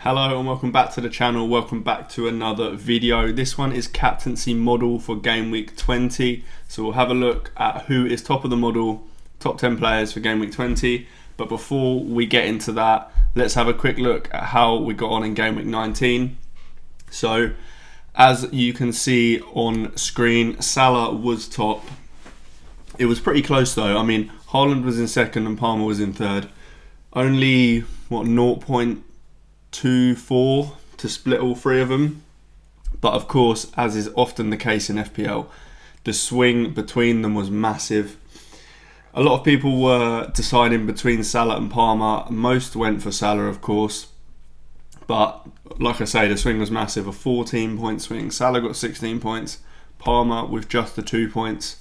Hello and welcome back to the channel, welcome back to another video. This one is captaincy model for game week 20. So we'll have a look at who is top of the model, top 10 players for game week 20. But before we get into that, let's have a quick look at how we got on in game week 19. So as you can see on screen, Salah was top. It was pretty close though. I mean, Haaland was in second and Palmer was in third. Only, 0.24 to split all three of them. But of course, as is often the case in FPL, the swing between them was massive. A lot of people were deciding between Salah and Palmer. Most went for Salah, of course. But like I say, the swing was massive. A 14-point swing. Salah got 16 points. Palmer with just the 2 points.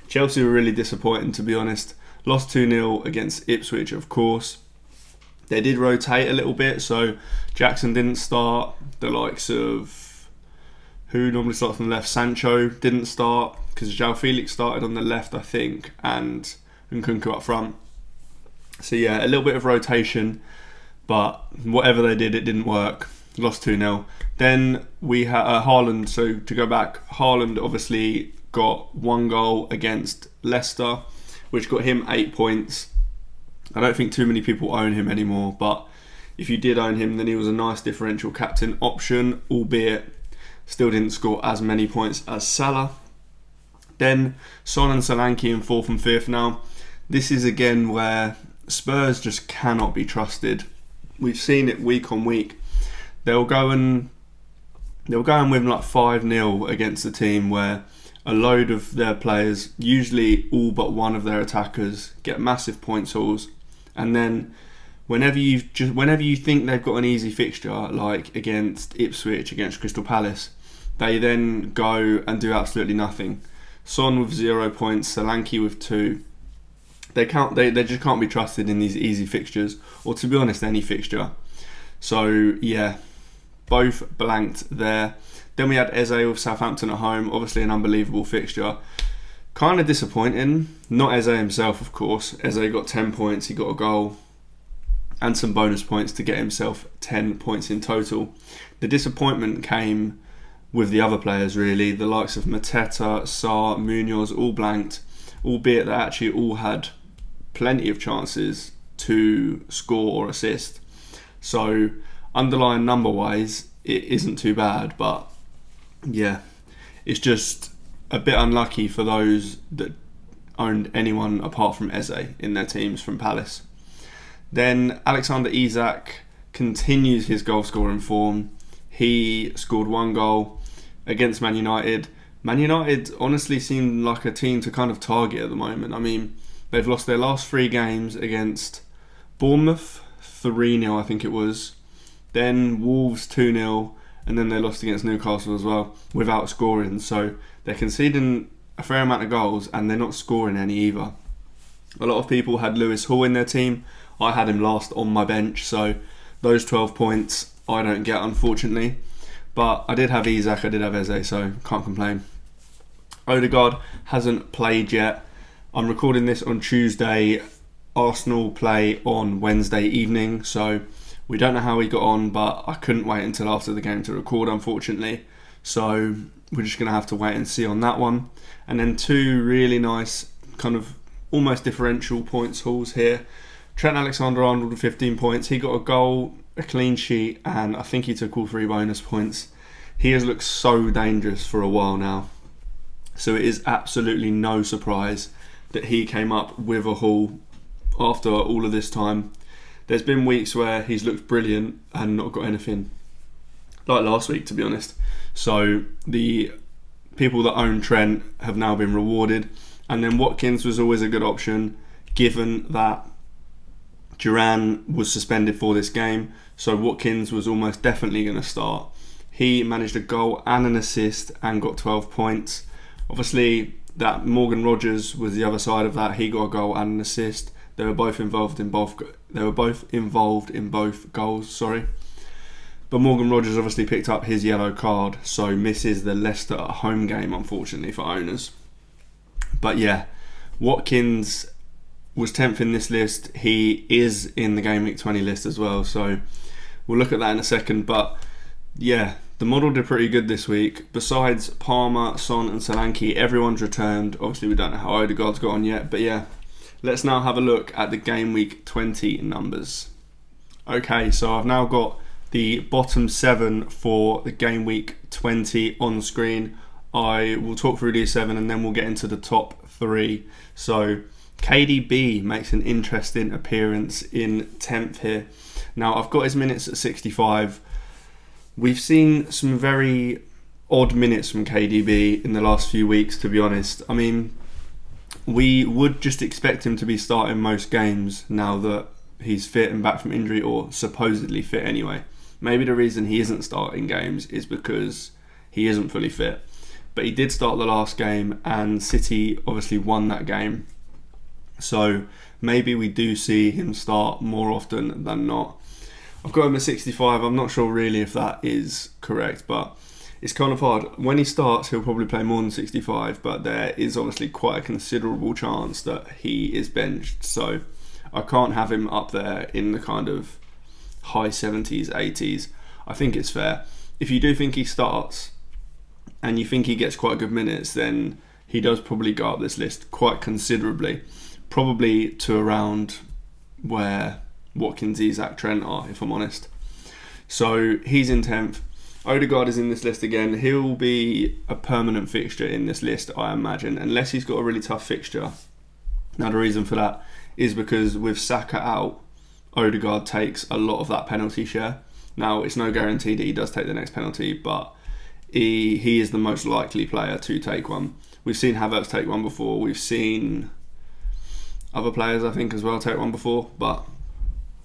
Chelsea were really disappointing, to be honest. Lost 2-0 against Ipswich, of course. They did rotate a little bit, so Jackson didn't start. The likes of, who normally starts on the left, Sancho didn't start because João Felix started on the left, I think, and Nkunku up front. So yeah, a little bit of rotation, but whatever they did, it didn't work. Lost 2-0. Then we had Haaland, so to go back, Haaland obviously got 1 goal against Leicester, which got him 8 points. I don't think too many people own him anymore, but if you did own him, then he was a nice differential captain option, albeit still didn't score as many points as Salah. Then Son and Solanke in 4th and 5th now. This is again where Spurs just cannot be trusted. We've seen it week on week. They'll go in with like 5-0 against a team where a load of their players, usually all but one of their attackers, get massive points hauls. And then whenever you think they've got an easy fixture, like against Ipswich, against Crystal Palace, they then go and do absolutely nothing. Son with 0 points, Solanke with 2. They just can't be trusted in these easy fixtures, or to be honest, any fixture. So yeah, both blanked there. Then we had Eze with Southampton at home, obviously an unbelievable fixture. Kind of disappointing. Not Eze himself, of course. Eze got 10 points, he got a goal and some bonus points to get himself 10 points in total. The disappointment came with the other players, really. The likes of Mateta, Sarr, Munoz, all blanked, albeit they actually all had plenty of chances to score or assist. So underlying number-wise, it isn't too bad, but yeah, it's just a bit unlucky for those that owned anyone apart from Eze in their teams from Palace. Then Alexander Isak continues his goal scoring form. He scored 1 goal against Man United. Man United honestly seem like a team to kind of target at the moment. I mean, they've lost their last 3 games against Bournemouth, 3-0 I think it was. Then Wolves 2-0. And then they lost against Newcastle as well without scoring. So they're conceding a fair amount of goals and they're not scoring any either. A lot of people had Lewis Hall in their team. I had him last on my bench. So those 12 points I don't get, unfortunately. But I did have Isak, I did have Eze, so can't complain. Odegaard hasn't played yet. I'm recording this on Tuesday. Arsenal play on Wednesday evening. So we don't know how he got on, but I couldn't wait until after the game to record, unfortunately. So we're just going to have to wait and see on that one. And then 2 really nice, kind of almost differential points hauls here. Trent Alexander-Arnold with 15 points. He got a goal, a clean sheet, and I think he took all 3 bonus points. He has looked so dangerous for a while now. So it is absolutely no surprise that he came up with a haul after all of this time. There's been weeks where he's looked brilliant and not got anything, like last week, to be honest. So the people that own Trent have now been rewarded. And then Watkins was always a good option, given that Duran was suspended for this game. So Watkins was almost definitely going to start. He managed a goal and an assist and got 12 points. Obviously, that Morgan Rogers was the other side of that. He got a goal and an assist. They were both involved in both goals. Sorry, but Morgan Rogers obviously picked up his yellow card, so misses the Leicester at home game, unfortunately for owners. But yeah, Watkins was 10th in this list. He is in the Game Week 20 list as well. So we'll look at that in a second. But yeah, the model did pretty good this week. Besides Palmer, Son and Solanke, everyone's returned. Obviously we don't know how Odegaard's got on yet, but yeah, let's now have a look at the game week 20 numbers. Okay, so I've now got the bottom 7 for the game week 20 on screen. I will talk through these 7 and then we'll get into the top 3. So KDB makes an interesting appearance in 10th here. Now I've got his minutes at 65. We've seen some very odd minutes from KDB in the last few weeks, to be honest. I mean, we would just expect him to be starting most games now that he's fit and back from injury, or supposedly fit anyway. Maybe the reason he isn't starting games is because he isn't fully fit. But he did start the last game and City obviously won that game. So maybe we do see him start more often than not. I've got him at 65. I'm not sure really if that is correct, but it's kind of hard. When he starts, he'll probably play more than 65, but there is obviously quite a considerable chance that he is benched. So I can't have him up there in the kind of high 70s, 80s. I think it's fair. If you do think he starts and you think he gets quite good minutes, then he does probably go up this list quite considerably. Probably to around where Watkins, Isak, Trent are, if I'm honest. So he's in 10th. Odegaard is in this list again. He'll be a permanent fixture in this list, I imagine, unless he's got a really tough fixture. Now the reason for that is because with Saka out, Odegaard takes a lot of that penalty share. Now it's no guarantee that he does take the next penalty, but he is the most likely player to take one. We've seen Havertz take one before. We've seen other players, I think, as well take one before, but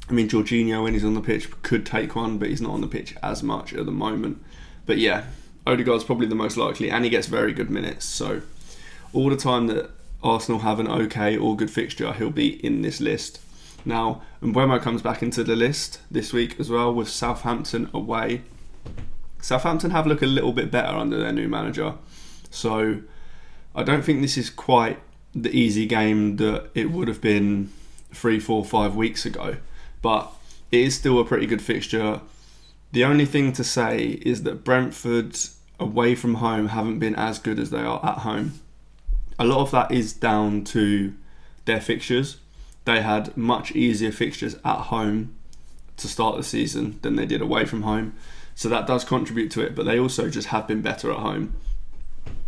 I mean, Jorginho, when he's on the pitch, could take one, but he's not on the pitch as much at the moment. But yeah, Odegaard's probably the most likely, and he gets very good minutes. So all the time that Arsenal have an okay or good fixture, he'll be in this list. Now, Mbeumo comes back into the list this week as well with Southampton away. Southampton have looked a little bit better under their new manager. So I don't think this is quite the easy game that it would have been 3, 4, 5 weeks ago. But it is still a pretty good fixture. The only thing to say is that Brentford away from home haven't been as good as they are at home. A lot of that is down to their fixtures. They had much easier fixtures at home to start the season than they did away from home. So that does contribute to it, but they also just have been better at home.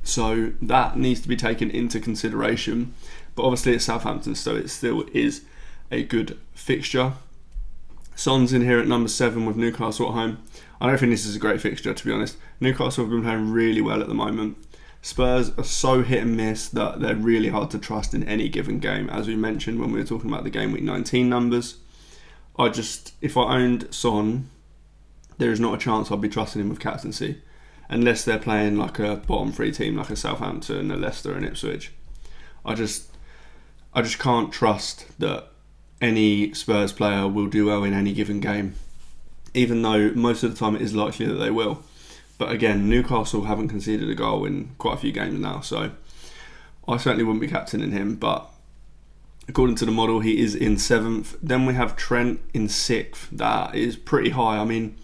So that needs to be taken into consideration. But obviously it's Southampton, so it still is a good fixture. Son's in here at number 7 with Newcastle at home. I don't think this is a great fixture, to be honest. Newcastle have been playing really well at the moment. Spurs are so hit and miss that they're really hard to trust in any given game, as we mentioned when we were talking about the game week 19 numbers. If I owned Son, there is not a chance I'd be trusting him with captaincy, unless they're playing like a bottom 3 team, like a Southampton, a Leicester and Ipswich. I just can't trust that any Spurs player will do well in any given game, even though most of the time it is likely that they will. But again, Newcastle haven't conceded a goal in quite a few games now, so I certainly wouldn't be captaining him. But according to the model, he is in 7th. Then we have Trent in 6th. That is pretty high. I mean,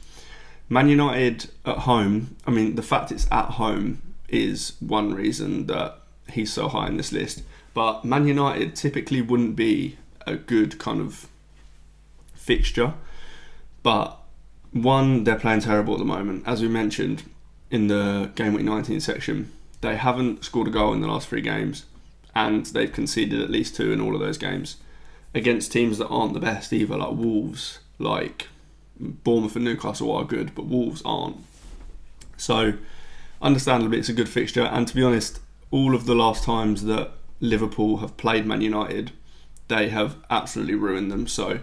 Man United at home, the fact it's at home is one reason that he's so high in this list. But Man United typically wouldn't be a good kind of fixture. But one, they're playing terrible at the moment. As we mentioned in the Game Week 19 section, they haven't scored a goal in the last 3 games, and they've conceded at least 2 in all of those games against teams that aren't the best either, like Wolves, like Bournemouth and Newcastle are good, but Wolves aren't. So understandably it's a good fixture, and to be honest, all of the last times that Liverpool have played Man United, they have absolutely ruined them. So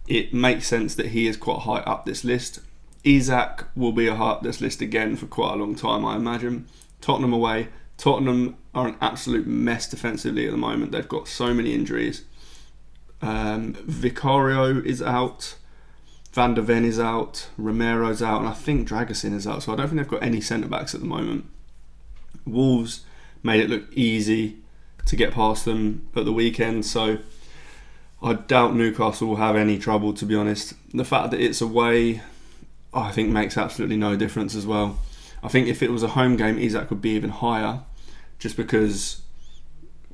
it makes sense that he is quite high up this list. Isak will be high up this list again for quite a long time, I imagine. Tottenham away. Tottenham are an absolute mess defensively at the moment. They've got so many injuries. Vicario is out. Van der Ven is out. Romero's out. And I think Dragusin is out. So I don't think they've got any centre-backs at the moment. Wolves made it look easy to get past them at the weekend. So I doubt Newcastle will have any trouble, to be honest. The fact that it's away, I think makes absolutely no difference as well. I think if it was a home game, Isak would be even higher, just because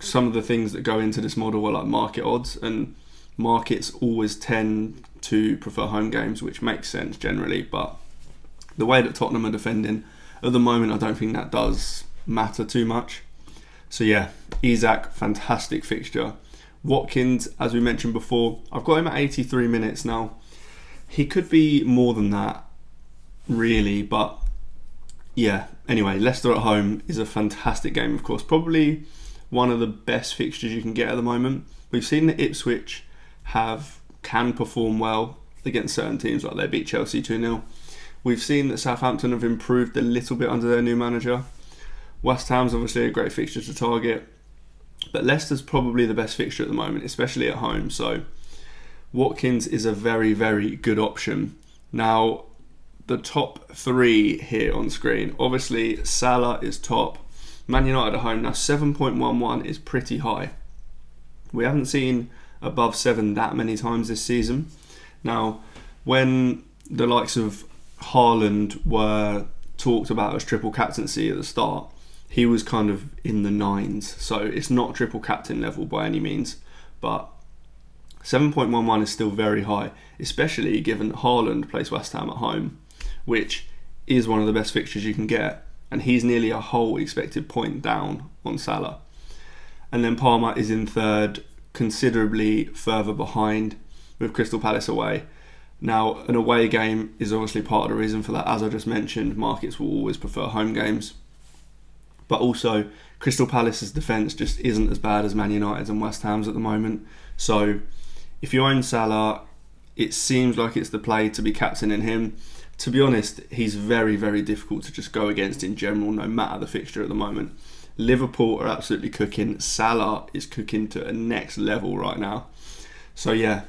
some of the things that go into this model are like market odds, and markets always tend to prefer home games, which makes sense generally. But the way that Tottenham are defending at the moment, I don't think that does matter too much. So yeah, Isak, fantastic fixture. Watkins, as we mentioned before, I've got him at 83 minutes now. He could be more than that, really, but yeah. Anyway, Leicester at home is a fantastic game, of course. Probably one of the best fixtures you can get at the moment. We've seen that Ipswich can perform well against certain teams, like they beat Chelsea 2-0. We've seen that Southampton have improved a little bit under their new manager. West Ham's obviously a great fixture to target. But Leicester's probably the best fixture at the moment, especially at home. So Watkins is a very, very good option. Now, the top three here on screen. Obviously, Salah is top. Man United at home. Now, 7.11 is pretty high. We haven't seen above 7 that many times this season. Now, when the likes of Haaland were talked about as triple captaincy at the start, he was kind of in the 9s, so it's not triple captain level by any means, but 7.11 is still very high, especially given Haaland plays West Ham at home, which is one of the best fixtures you can get, and he's nearly a whole expected point down on Salah. And then Palmer is in third, considerably further behind, with Crystal Palace away. Now, an away game is obviously part of the reason for that. As I just mentioned, markets will always prefer home games. But also, Crystal Palace's defence just isn't as bad as Man United's and West Ham's at the moment. So, if you own Salah, it seems like it's the play to be captaining him. To be honest, he's very, very difficult to just go against in general, no matter the fixture at the moment. Liverpool are absolutely cooking. Salah is cooking to a next level right now. So yeah,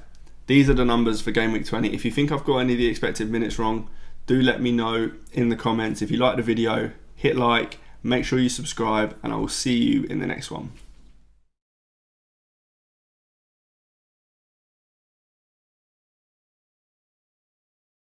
these are the numbers for Game Week 20. If you think I've got any of the expected minutes wrong, do let me know in the comments. If you like the video, hit like, make sure you subscribe, and I will see you in the next one.